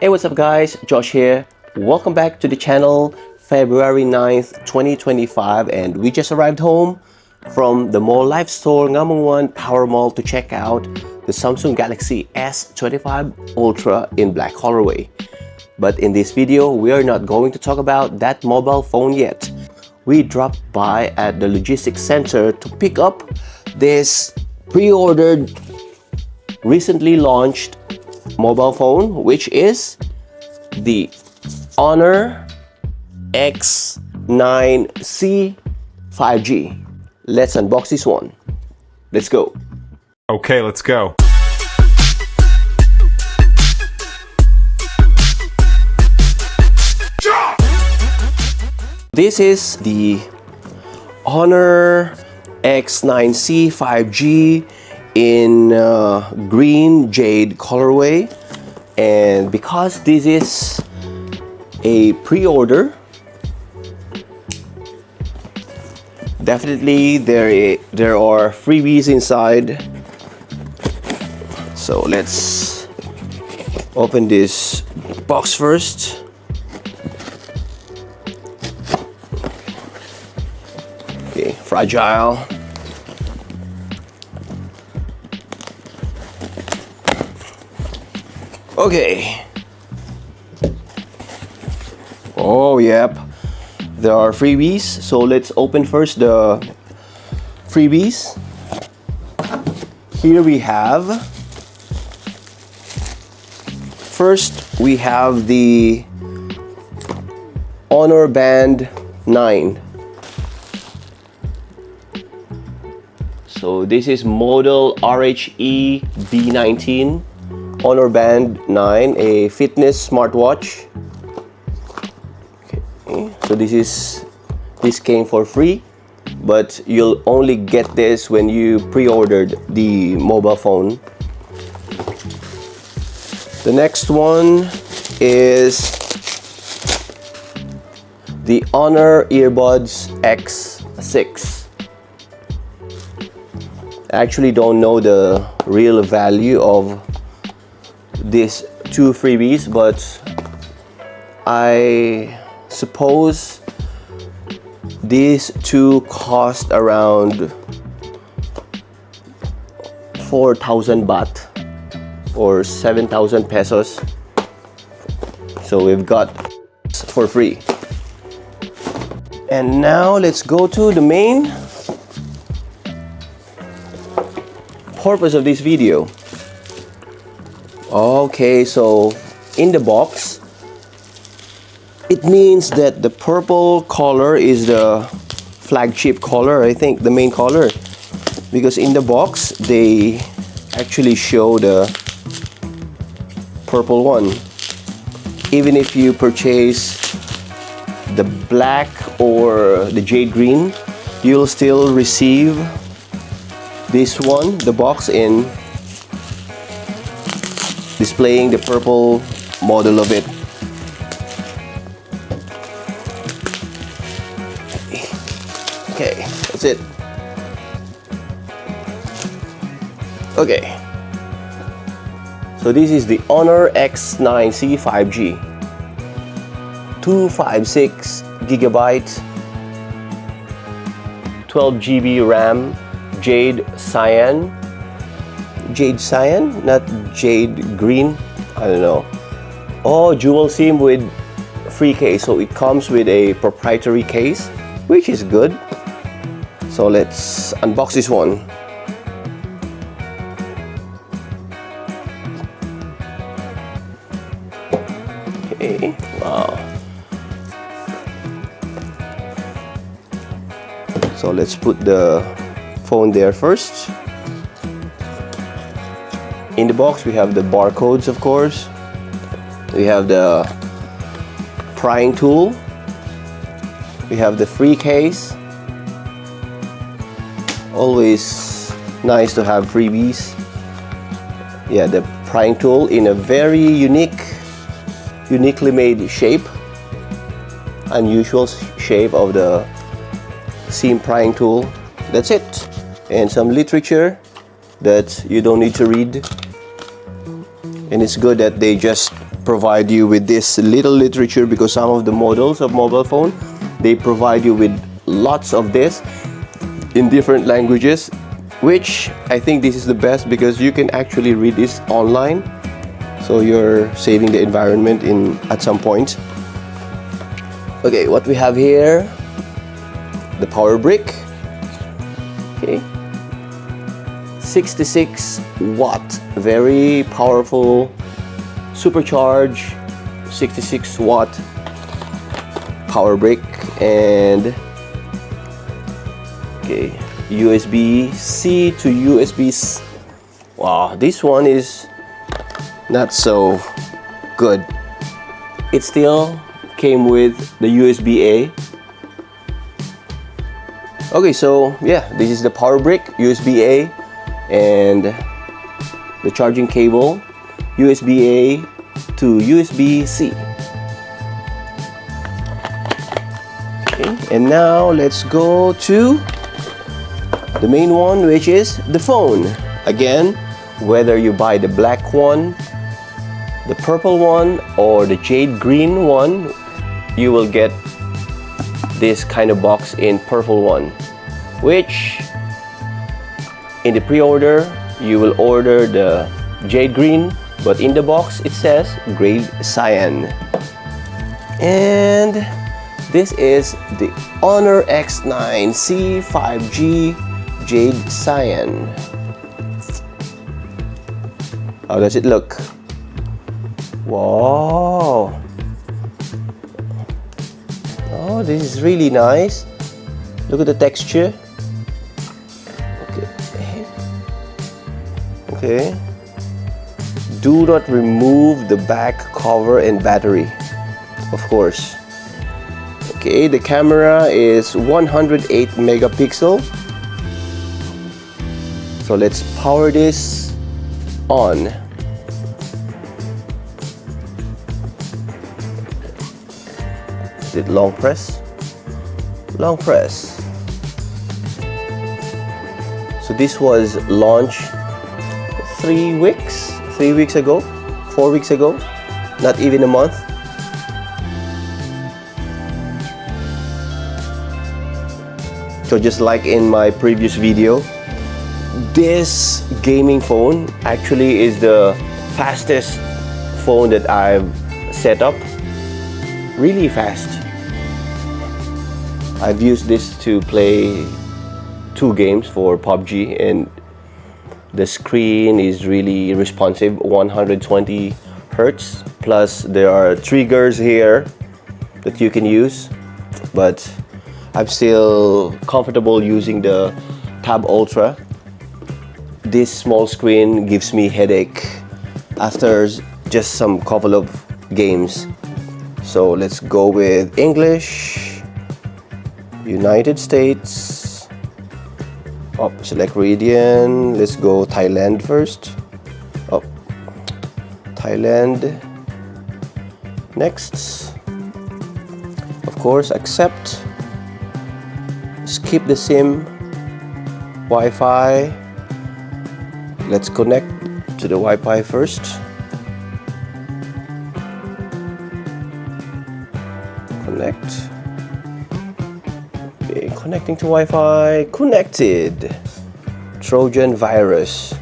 Hey, what's up guys? Josh here. Welcome back to the channel. February 9th, 2025, and we just arrived home from the Mall Life Store Ngamong 1 Power Mall to check out the Samsung Galaxy S25 Ultra in black colorway. But in this video, we are not going to talk about that mobile phone yet. We dropped by at the logistics center to pick up this pre-ordered, recently launched mobile phone, which is the Honor X9C 5G. Let's unbox this one. Let's go. Okay, let's go. This is the Honor X9C 5G in green jade colorway, and because this is a pre-order, definitely there are freebies inside. So let's open this box first. Okay, fragile. Okay. Oh, yep. There are freebies. So let's open first the freebies. Here we have, first we have the Honor Band 9. So this is model RHE B19 Honor Band 9, a fitness smartwatch. Okay. So this came for free, but you'll only get this when you pre-ordered the mobile phone. The next one is the Honor Earbuds X6. I actually don't know the real value of these two freebies, but I suppose these two cost around 4,000 baht or 7,000 pesos. So we've got for free. And now let's go to the main purpose of this video. Okay, so in the box, it means that the purple color is the flagship color, I think, the main color, because in the box they actually show the purple one. Even if you purchase the black or the jade green, you'll still receive this one, the box, in displaying the purple model of it. Okay, that's it. Okay, so this is the Honor X9C 5G, 256 gigabyte, 12 GB RAM, Jade Cyan. Jade Cyan, not jade green. I don't know. Oh, dual SIM with free case. So it comes with a proprietary case, which is good. So let's unbox this one. Okay, wow. So let's put the phone there first. In the box, we have the barcodes, of course. We have the prying tool. We have the free case. Always nice to have freebies. Yeah, the prying tool in a very uniquely made shape. Unusual shape of the SIM prying tool. That's it. And some literature that you don't need to read. And it's good that they just provide you with this little literature, because some of the models of mobile phone, they provide you with lots of this in different languages, which I think this is the best because you can actually read this online, so you're saving the environment at some point. Okay, what we have here, the power brick. Okay, 66 watt, very powerful, supercharged 66 watt power brick. And okay, USB-C to USB-C. Wow, this one is not so good. It still came with the USB-A. Okay, so yeah, this is the power brick, USB-A, and the charging cable, USB-A to USB-C. Okay, and now let's go to the main one, which is the phone. Again, whether you buy the black one, the purple one, or the jade green one, you will get this kind of box in purple one, which in the pre-order you will order the jade green, but in the box it says Jade Cyan. And this is the Honor X9C 5G Jade Cyan. How does it look? Wow! Oh, this is really nice. Look at the texture. Okay. Okay. Do not remove the back cover and battery, of course. Okay, the camera is 108 megapixel. So let's power this on. Is it long press? Long press. So this was launched 3 weeks ago, 4 weeks ago, not even a month. So just like in my previous video, this gaming phone actually is the fastest phone that I've set up. Really fast. I've used this to play 2 games for PUBG, and the screen is really responsive, 120 Hertz. Plus there are triggers here that you can use, but I'm still comfortable using the Tab Ultra. This small screen gives me headache after just some couple of games. So let's go with English, United States. Oh, select region. Let's go Thailand first. Oh, Thailand. Next. Of course, accept. Skip the SIM. Wi-Fi. Let's connect to the Wi-Fi first. Connect. Okay, connecting to Wi-Fi. Connected. Trojan virus.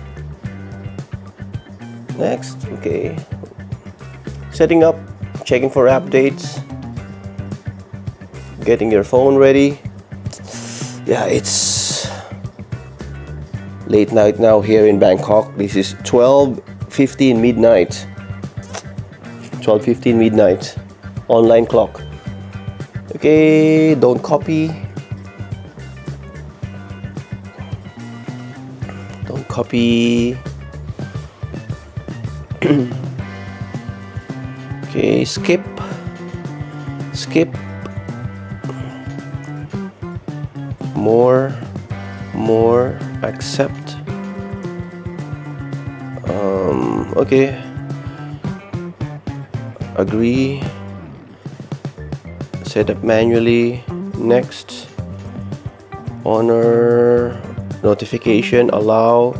Next. Okay. Setting up. Checking for updates. Getting your phone ready. Yeah, it's late night now here in Bangkok. This is 12:15 midnight. 12:15 midnight. Online clock. Okay, don't copy. Don't copy. Okay, skip. Skip. More, accept. Okay. Agree. Set up manually. Next. Honor. Notification. Allow.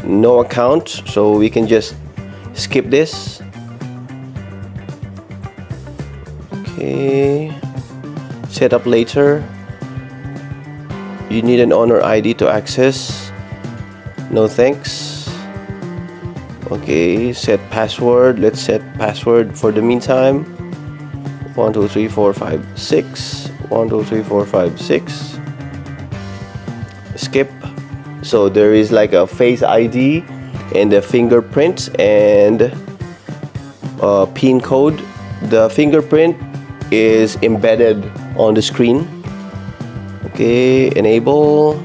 No account, so we can just skip this. Okay, set up later. You need an owner ID to access. No thanks. Okay, set password. Let's set password for the meantime. 1 2 3 4 5 6. 1 2 3 4 5 6. Skip. So there is like a face ID and a fingerprint and a PIN code. The fingerprint is embedded on the screen. Okay, enable,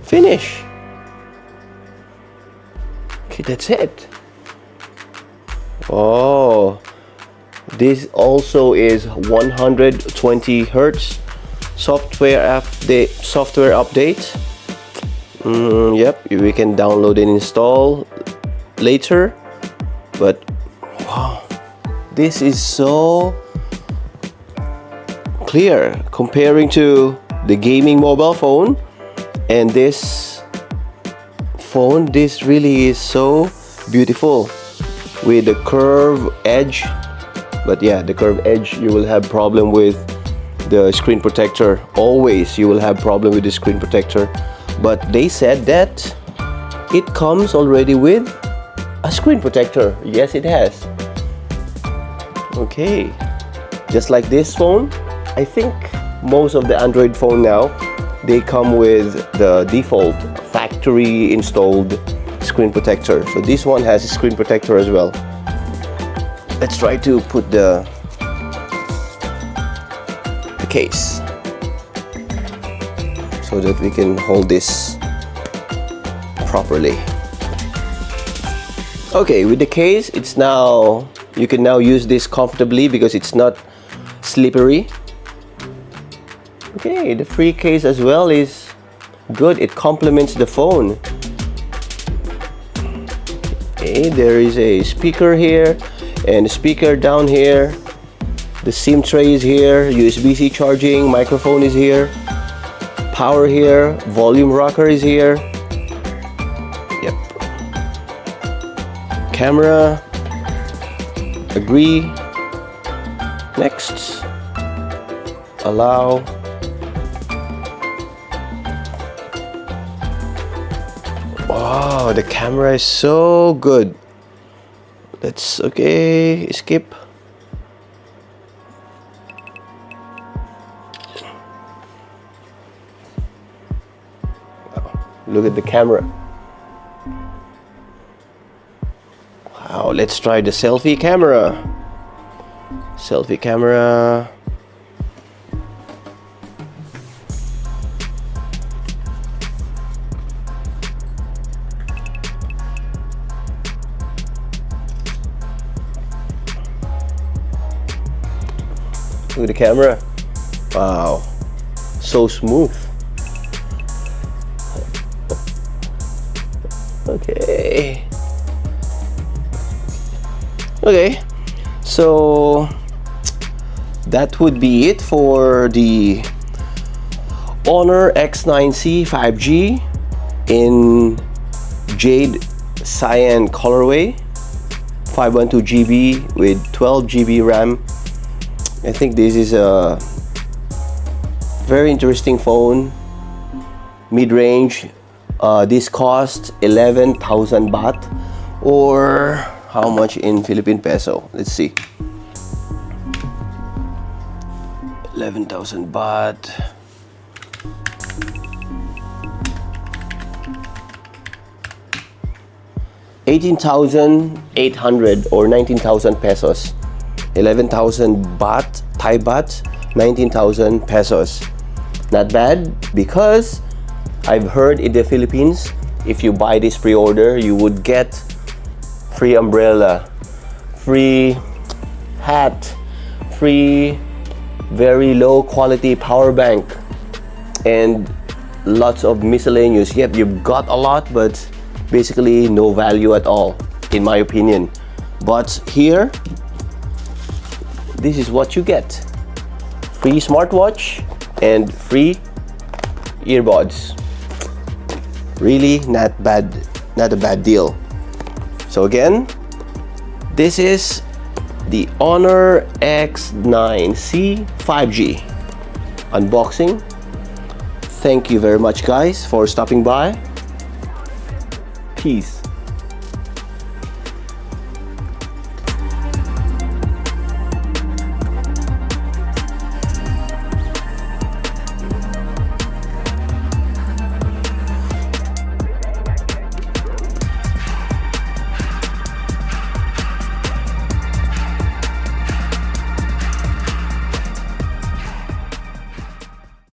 finish. Okay, that's it. Oh, this also is 120 hertz software update. Yep, we can download and install later. But wow, this is so clear comparing to the gaming mobile phone and this phone. This really is so beautiful with the curved edge. But yeah, the curved edge, you will have problem with the screen protector. Always you will have problem with the screen protector. But they said that it comes already with a screen protector. Yes, it has. Okay, just like this phone. I think most of the Android phone now, they come with the default factory installed screen protector. So this one has a screen protector as well. Let's try to put the case so that we can hold this properly. Okay, with the case, it's now, you can now use this comfortably because it's not slippery. Okay, the free case as well is good. It complements the phone. Okay, there is a speaker here and a speaker down here. The SIM tray is here, USB-C charging, microphone is here, power here, volume rocker is here. Yep. Camera, agree, next, allow. Wow, the camera is so good. Let's, okay, skip. Look at the camera. Wow, let's try the selfie camera. Selfie camera. Look at the camera. Wow, so smooth. Okay, so that would be it for the Honor X9C 5G in Jade Cyan colorway, 512 GB with 12 GB RAM. I think this is a very interesting phone, mid-range. This costs 11,000 baht, or how much in Philippine peso? Let's see. 11,000 baht. $18,800 or 19,000 pesos. 11,000 baht, Thai baht, 19,000 pesos. Not bad, because I've heard in the Philippines, if you buy this pre-order, you would get free umbrella, free hat, free very low quality power bank, and lots of miscellaneous. Yep, you've got a lot, but basically no value at all, in my opinion. But here, this is what you get. Free smartwatch and free earbuds. Really not bad not a bad deal. So again, this is the Honor X9C 5G unboxing. Thank you very much, guys, for stopping by. Peace.